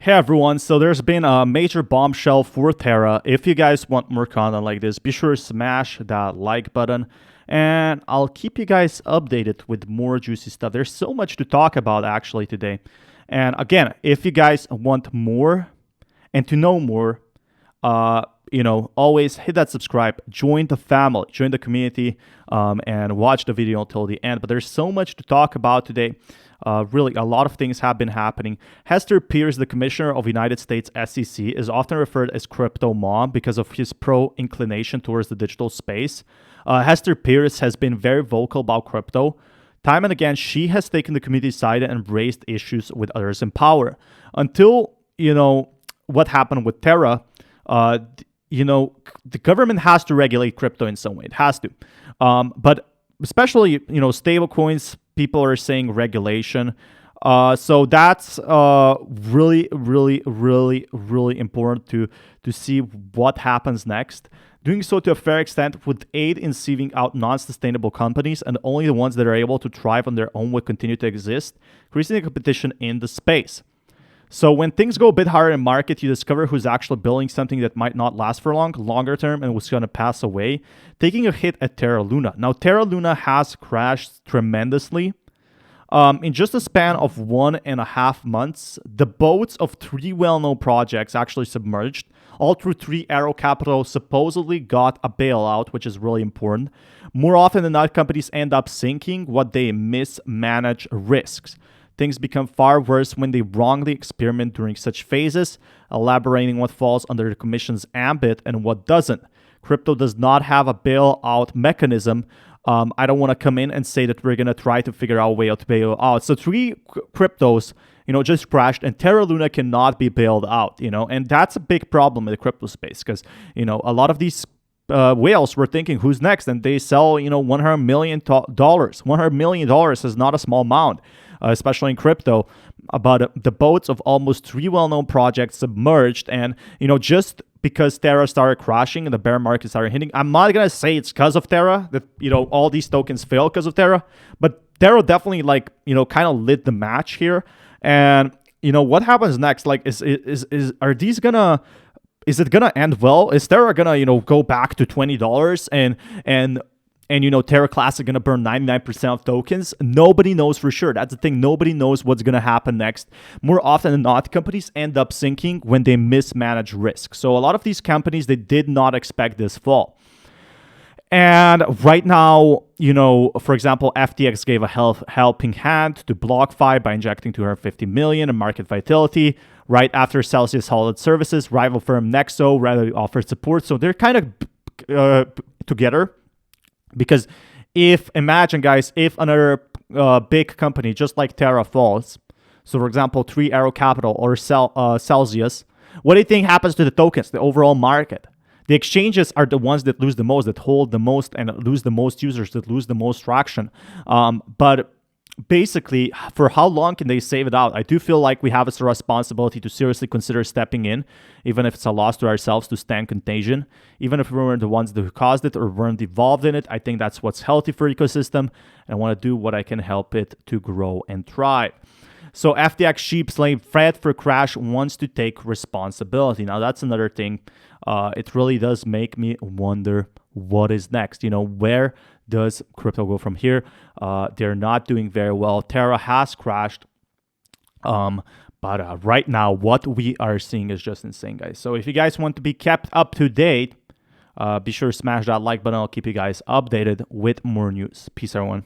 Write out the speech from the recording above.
Hey everyone, so there's been a major bombshell for Terra. If you guys want more content like this, be sure to smash that like button and I'll keep you guys updated with more juicy stuff. There's so much to talk about actually today. And again, if you guys want more and to know more, always hit that subscribe, join the family, join the community, and watch the video until the end. But there's so much to talk about today. Really, a lot of things have been happening. Hester Pierce, the commissioner of United States SEC, is often referred as Crypto Mom because of his pro-inclination towards the digital space. Hester Pierce has been very vocal about crypto. Time and again, she has taken the community side and raised issues with others in power. Until, what happened with Terra, the government has to regulate crypto in some way. It has to. But especially, stable coins, people are saying regulation. So that's really, really, really, really important to see what happens next. Doing so to a fair extent would aid in sieving out non-sustainable companies, and only the ones that are able to thrive on their own will continue to exist, increasing the competition in the space. So when things go a bit higher in market, you discover who's actually building something that might not last for longer term, and was going to pass away, taking a hit at Terra Luna. Now, Terra Luna has crashed tremendously. In just a span of 1.5 months, the boats of 3 well-known projects actually submerged. All through 3 Arrow Capital supposedly got a bailout, which is really important. More often than not, companies end up sinking what they mismanage risks. Things become far worse when they wrongly experiment during such phases, elaborating what falls under the Commission's ambit and what doesn't. Crypto does not have a bailout mechanism. I don't want to come in and say that we're going to try to figure out a way to bail out. So 3 cryptos, just crashed, and Terra Luna cannot be bailed out, and that's a big problem in the crypto space because, a lot of these whales were thinking, who's next? And they sell, $100 million. $100 million is not a small amount, especially in crypto. But the boats of almost 3 well-known projects submerged, and, just because Terra started crashing and the bear market started hitting, I'm not going to say it's because of Terra that, all these tokens fail because of Terra, but Terra definitely kind of lit the match here. And, what happens next? Like, is it gonna end well? Is Terra gonna, go back to $20 and Terra Classic gonna burn 99% of tokens? Nobody knows for sure. That's the thing. Nobody knows what's gonna happen next. More often than not, companies end up sinking when they mismanage risk. So a lot of these companies, they did not expect this fall. And right now, for example, FTX gave a helping hand to BlockFi by injecting $250 million in market vitality. Right after Celsius halted services, rival firm Nexo rather offered support. So they're kind of together. Because imagine guys, if another big company just like Terra falls, so for example, 3 Arrow Capital or Celsius, what do you think happens to the tokens, the overall market? The exchanges are the ones that lose the most, that hold the most and lose the most users, that lose the most traction. But basically, for how long can they save it out? I do feel like we have a responsibility to seriously consider stepping in, even if it's a loss to ourselves, to stand contagion. Even if we weren't the ones who caused it or weren't involved in it, I think that's what's healthy for ecosystem. And I want to do what I can help it to grow and thrive. So FTX sheep slave Fred for crash wants to take responsibility. Now that's another thing. It really does make me wonder what is next. Where does crypto go from here? They're not doing very well. Terra has crashed. But right now, what we are seeing is just insane, guys. So if you guys want to be kept up to date, be sure to smash that like button. I'll keep you guys updated with more news. Peace, everyone.